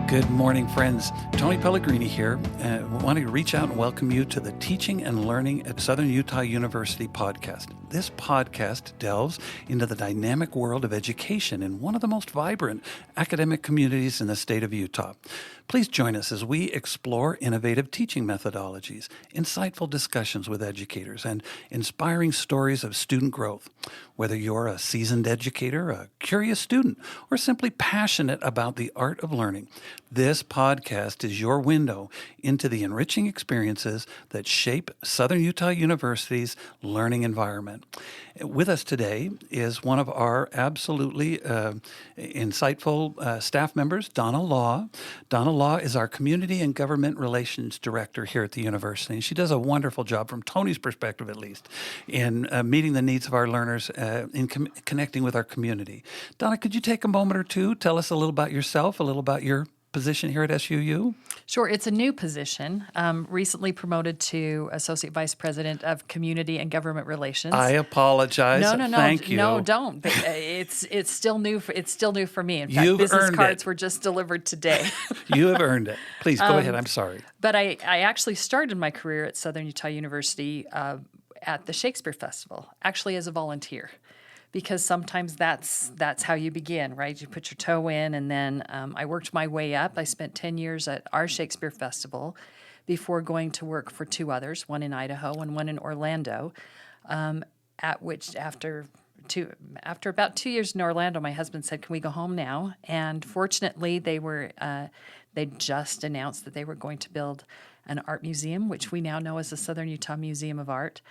Good morning, friends. Tony Pellegrini here, wanting to reach out and welcome you to the Teaching and Learning at Southern Utah University podcast. This podcast delves into the dynamic world of education in one of the most vibrant academic communities in the state of Utah. Please join us as we explore innovative teaching methodologies, insightful discussions with educators, and inspiring stories of student growth. Whether you're a seasoned educator, a curious student, or simply passionate about the art of learning, this podcast is your window into the enriching experiences that shape Southern Utah University's learning environment. With us today is one of our absolutely insightful staff members, Donna Law. Donna Law is our Community and Government Relations Director here at the university, and she does a wonderful job, from Tony's perspective at least, in meeting the needs of our learners, in connecting with our community. Donna, could you take a moment or two, tell us a little about yourself, a little about your position here at SUU? Sure. It's a new position, recently promoted to Associate Vice President of Community and Government Relations. I apologize. No. Thank you. No, don't. It's still new. It's still new for me. In fact, You've business earned cards it. were just delivered today. You have earned it. Please go ahead. I'm sorry. But I actually started my career at Southern Utah University at the Shakespeare Festival, actually as a volunteer. Because sometimes that's how you begin, right? You put your toe in, and then I worked my way up. I spent 10 years at our Shakespeare Festival before going to work for two others, one in Idaho and one in Orlando, at which after about 2 years in Orlando, my husband said, "Can we go home now?" And fortunately, they just announced that they were going to build an art museum, which we now know as the Southern Utah Museum of Art.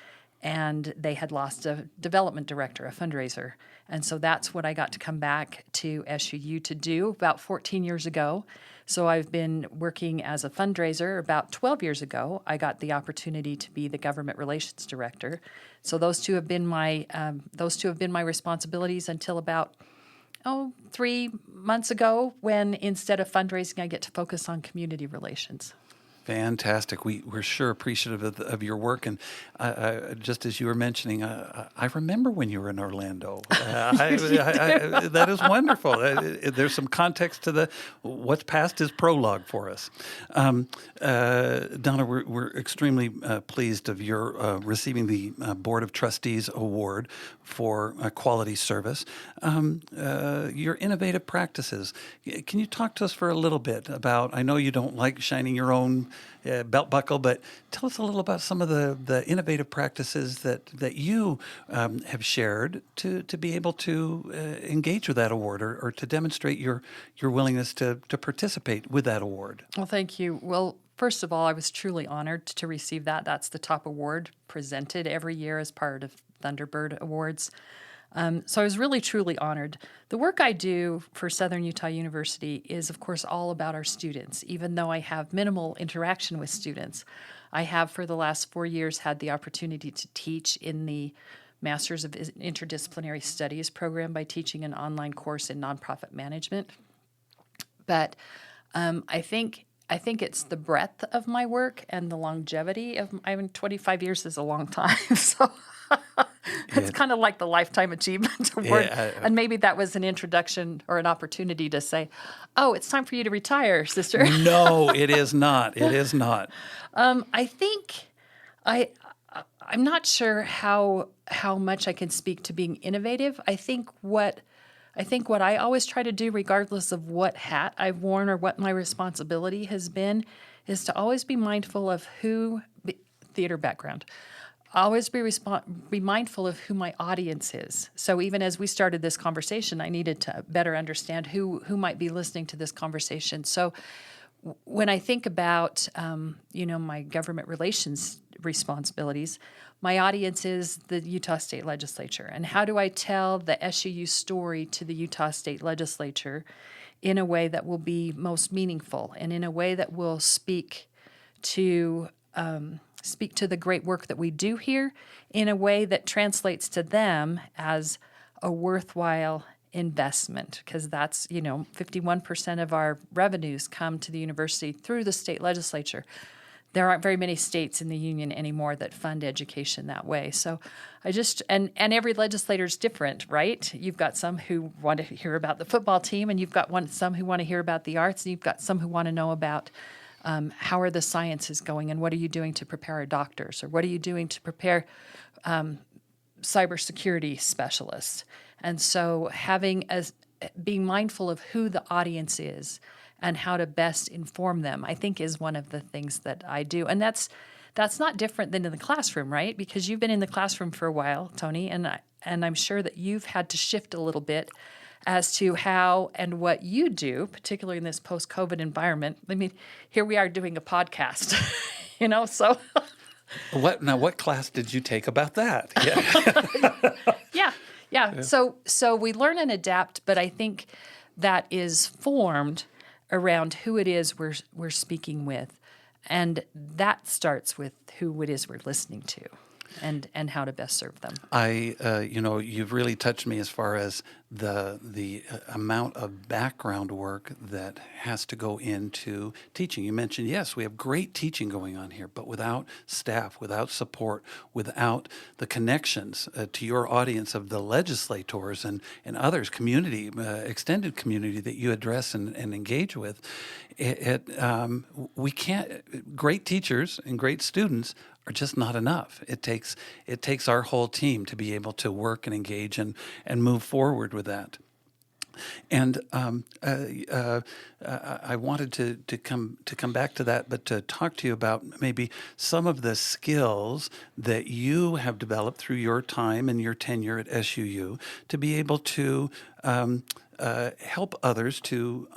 And they had lost a development director, a fundraiser. And so that's what I got to come back to SUU to do about 14 years ago. So I've been working as a fundraiser. About 12 years ago, I got the opportunity to be the government relations director. So those two have been my responsibilities until about 3 months ago, when instead of fundraising, I get to focus on community relations. Fantastic. We're sure appreciative of your work. And just as you were mentioning, I remember when you were in Orlando. That is wonderful. There's some context to what's past is prologue for us. Donna, we're extremely pleased of your receiving the Board of Trustees Award for quality service. Your innovative practices. Can you talk to us for a little bit about, I know you don't like shining your own belt buckle, but tell us a little about some of the innovative practices that you have shared to be able to engage with that award or to demonstrate your willingness to participate with that award. Well, thank you. Well, first of all, I was truly honored to receive that. That's the top award presented every year as part of Thunderbird Awards. So I was really, truly honored. The work I do for Southern Utah University is, of course, all about our students. Even though I have minimal interaction with students, I have for the last 4 years had the opportunity to teach in the Masters of Interdisciplinary Studies program by teaching an online course in nonprofit management. But I think it's the breadth of my work and the longevity of. 25 years is a long time, so. It's kind of like the Lifetime Achievement Award. And maybe that was an introduction or an opportunity to say, "Oh, it's time for you to retire, sister." No, it is not. It is not. I think I'm not sure how much I can speak to being innovative. I think what I always try to do, regardless of what hat I've worn or what my responsibility has been, is to always be mindful of theater background. Always be mindful of who my audience is. So even as we started this conversation, I needed to better understand who might be listening to this conversation. So when I think about my government relations responsibilities, my audience is the Utah State Legislature. And how do I tell the SUU story to the Utah State Legislature in a way that will be most meaningful and in a way that will speak to the great work that we do here in a way that translates to them as a worthwhile investment, because that's, 51% of our revenues come to the university through the state legislature. there aren't very many states in the union anymore that fund education that way. So I just, and every legislator is different, right? You've got some who want to hear about the football team, and you've got some who want to hear about the arts, and you've got some who want to know about how are the sciences going, and what are you doing to prepare our doctors, or what are you doing to prepare cybersecurity specialists. And so being mindful of who the audience is and how to best inform them, I think, is one of the things that I do. And that's not different than in the classroom, right? Because you've been in the classroom for a while, Tony, and I'm sure that you've had to shift a little bit as to how and what you do, particularly in this post-COVID environment. I mean, here we are doing a podcast, so... What class did you take about that? Yeah. So we learn and adapt, but I think that is formed around who it is we're speaking with, and that starts with who it is we're listening to, and how to best serve them. You've really touched me as far as the amount of background work that has to go into teaching. You mentioned, yes, we have great teaching going on here, but without staff, without support, without the connections to your audience of the legislators and others, community, extended community that you address and engage with, we can't. Great teachers and great students are just not enough. It takes our whole team to be able to work and engage and move forward with that. And I wanted to come back to that, but to talk to you about maybe some of the skills that you have developed through your time and your tenure at SUU to be able to help others, to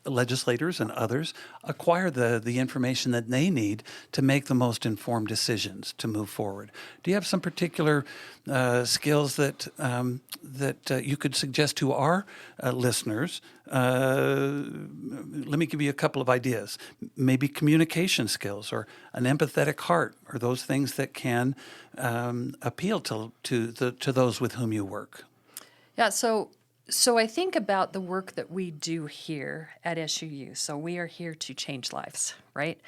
legislators and others, acquire the information that they need to make the most informed decisions to move forward. Do you have some particular skills that you could suggest to our listeners? Let me give you a couple of ideas. Maybe communication skills, or an empathetic heart, or those things that can appeal to those with whom you work. Yeah. So I think about the work that we do here at SUU. So we are here to change lives, right?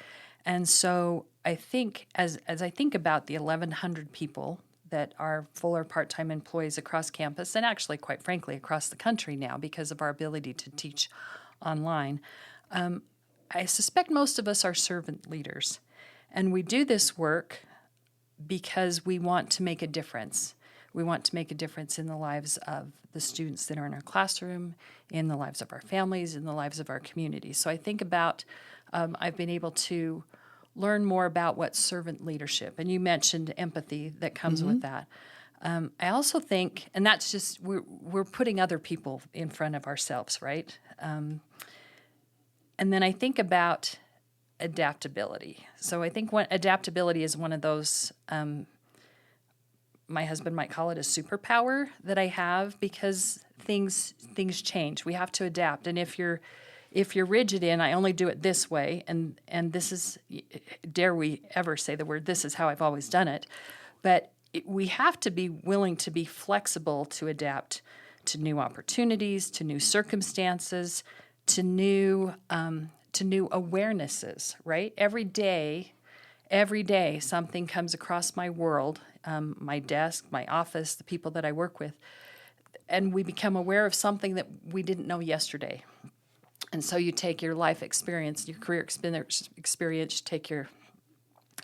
And so I think as I think about the 1,100 people that are full or part-time employees across campus, and actually, quite frankly, across the country now because of our ability to teach online, I suspect most of us are servant leaders. And we do this work because we want to make a difference. We want to make a difference in the lives of the students that are in our classroom, in the lives of our families, in the lives of our community. So I think about, I've been able to learn more about what servant leadership, and you mentioned empathy that comes with that. I also think, and that's just, we're putting other people in front of ourselves, right? And then I think about adaptability. So I think adaptability is one of those, my husband might call it a superpower that I have, because things change. We have to adapt. And if you're rigid in, I only do it this way, and this is, dare we ever say the word, this is how I've always done it. But we have to be willing to be flexible to adapt to new opportunities, to new circumstances, to new awarenesses, right? Every day something comes across my world, my desk, my office, the people that I work with, and we become aware of something that we didn't know yesterday. And so you take your life experience, your career experience, you take your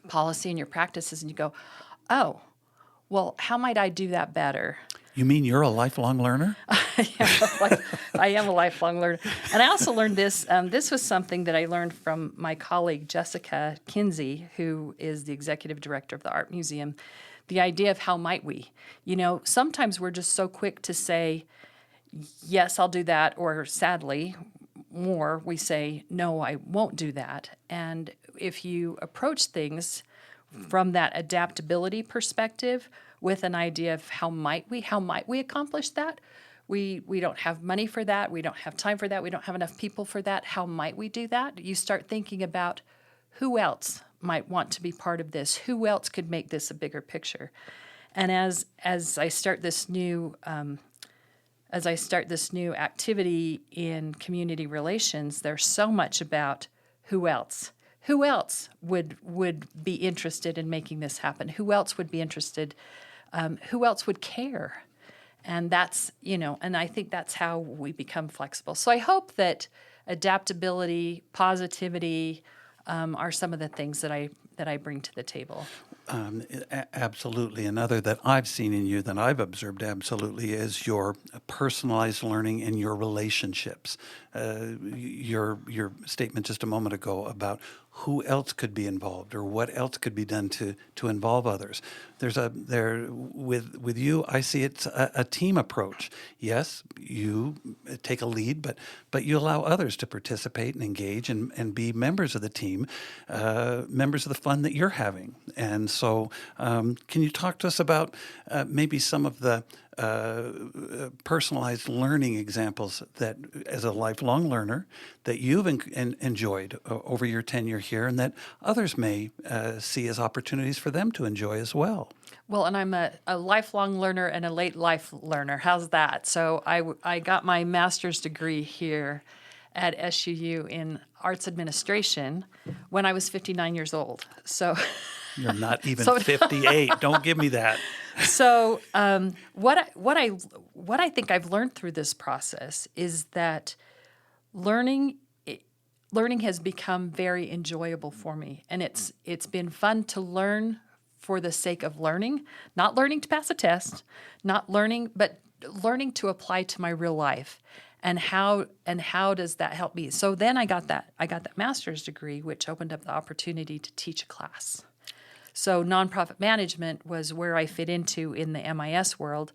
policy and your practices, and you go, oh, well, how might I do that better? You mean you're a lifelong learner? I am a lifelong learner. And I also learned this. This was something that I learned from my colleague, Jessica Kinsey, who is the executive director of the Art Museum. The idea of how might we? Sometimes we're just so quick to say, yes, I'll do that, or sadly, more, we say, no, I won't do that. And if you approach things from that adaptability perspective with an idea of how might we accomplish that? We don't have money for that. We don't have time for that. We don't have enough people for that. How might we do that? You start thinking about who else might want to be part of this. Who else could make this a bigger picture? And as I start this new activity in community relations, there's so much about who else. who else would be interested in making this happen? Who else would be interested? Who else would care? And that's, and I think that's how we become flexible. So I hope that adaptability, positivity are some of the things that I bring to the table. Absolutely. Another that I've seen in you, that I've observed absolutely, is your personalized learning in your relationships. Your statement just a moment ago about who else could be involved or what else could be done to involve others. With you, I see it's a team approach. Yes, you take a lead, but you allow others to participate and engage and be members of the team, members of the fun that you're having. And so can you talk to us about maybe some of the personalized learning examples that, as a lifelong learner, that you've enjoyed over your tenure here, and that others may see as opportunities for them to enjoy as well? Well, and I'm a lifelong learner and a late life learner. How's that? So I got my master's degree here at SUU in arts administration when I was 59 years old. So you're not even 58. Don't give me that. So what I think I've learned through this process is that learning has become very enjoyable for me, and it's been fun to learn for the sake of learning, not learning to pass a test, not learning, but learning to apply to my real life. And how does that help me? So then I got that master's degree, which opened up the opportunity to teach a class. So nonprofit management was where I fit into in the MIS world.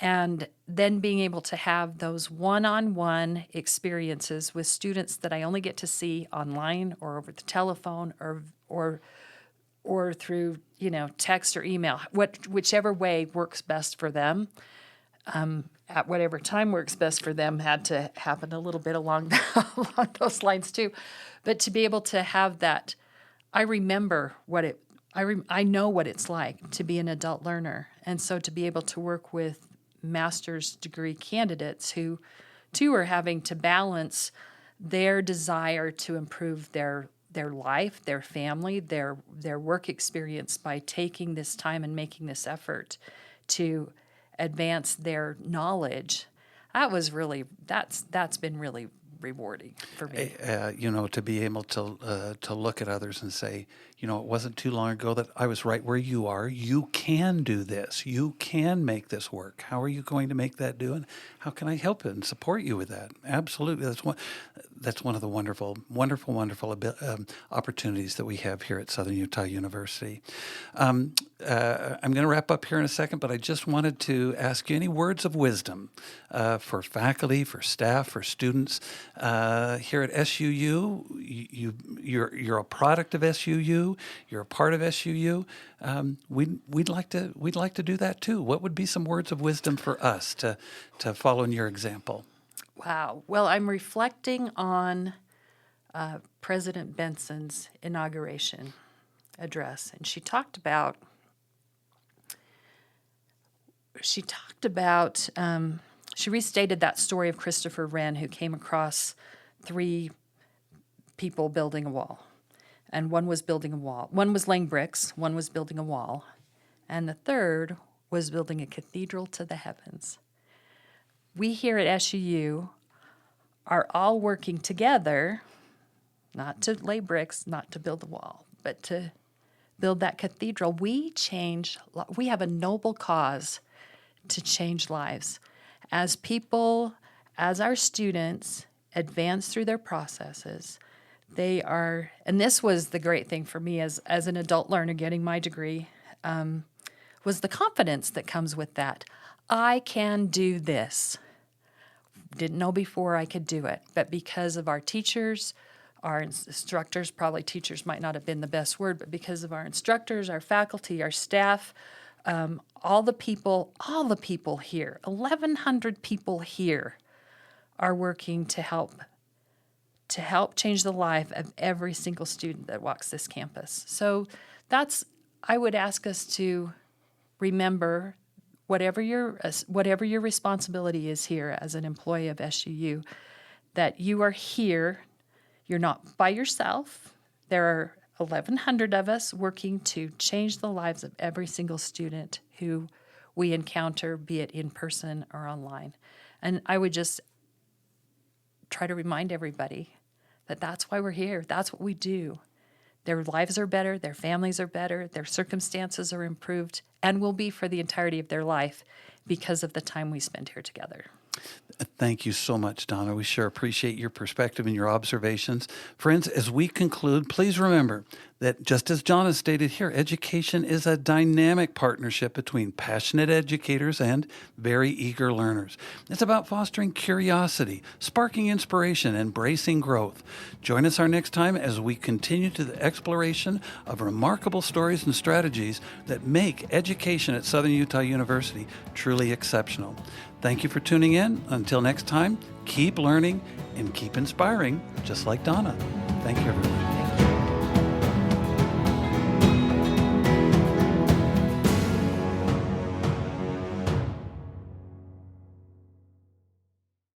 And then being able to have those one-on-one experiences with students that I only get to see online or over the telephone or through, text or email, whichever way works best for them, at whatever time works best for them, had to happen a little bit along those lines too. But to be able to have that, I remember I know what it's like to be an adult learner. And so to be able to work with master's degree candidates who, too, are having to balance their desire to improve their life, their family, their work experience by taking this time and making this effort to advance their knowledge, that's been really rewarding for me. To be able to look at others and say, it wasn't too long ago that I was right where you are. You can do this. You can make this work. How are you going to make that do? And how can I help and support you with that? Absolutely. That's one of the wonderful opportunities that we have here at Southern Utah University. I'm going to wrap up here in a second, but I just wanted to ask you any words of wisdom for faculty, for staff, for students here at SUU. You're a product of SUU. You're a part of SUU. We'd like to do that too. What would be some words of wisdom for us to follow in your example? Wow. Well, I'm reflecting on President Benson's inauguration address, and she talked about she restated that story of Christopher Wren, who came across 3 people building a wall. And one was building a wall. One was laying bricks, one was building a wall, and the third was building a cathedral to the heavens. We here at SUU are all working together, not to lay bricks, not to build a wall, but to build that cathedral. We have a noble cause to change lives. As people, as our students advance through their processes, and this was the great thing for me as an adult learner getting my degree, was the confidence that comes with that. I can do this. Didn't know before I could do it, but because of our teachers, our instructors, probably teachers might not have been the best word, but because of our instructors, our faculty, our staff, all the people here, 1,100 people here are working to help change the life of every single student that walks this campus. So I would ask us to remember whatever your responsibility is here as an employee of SUU, that you are here, you're not by yourself, There are 1,100 of us working to change the lives of every single student who we encounter, be it in person or online. And I would just try to remind everybody that that's why we're here. That's what we do. Their lives are better, their families are better, their circumstances are improved, and will be for the entirety of their life because of the time we spend here together. Thank you so much, Donna. We sure appreciate your perspective and your observations. Friends, as we conclude, please remember that just as Donna stated here, education is a dynamic partnership between passionate educators and very eager learners. It's about fostering curiosity, sparking inspiration, and embracing growth. Join us our next time as we continue to the exploration of remarkable stories and strategies that make education at Southern Utah University truly exceptional. Thank you for tuning in. Until next time, keep learning and keep inspiring, just like Donna. Thank you, everyone.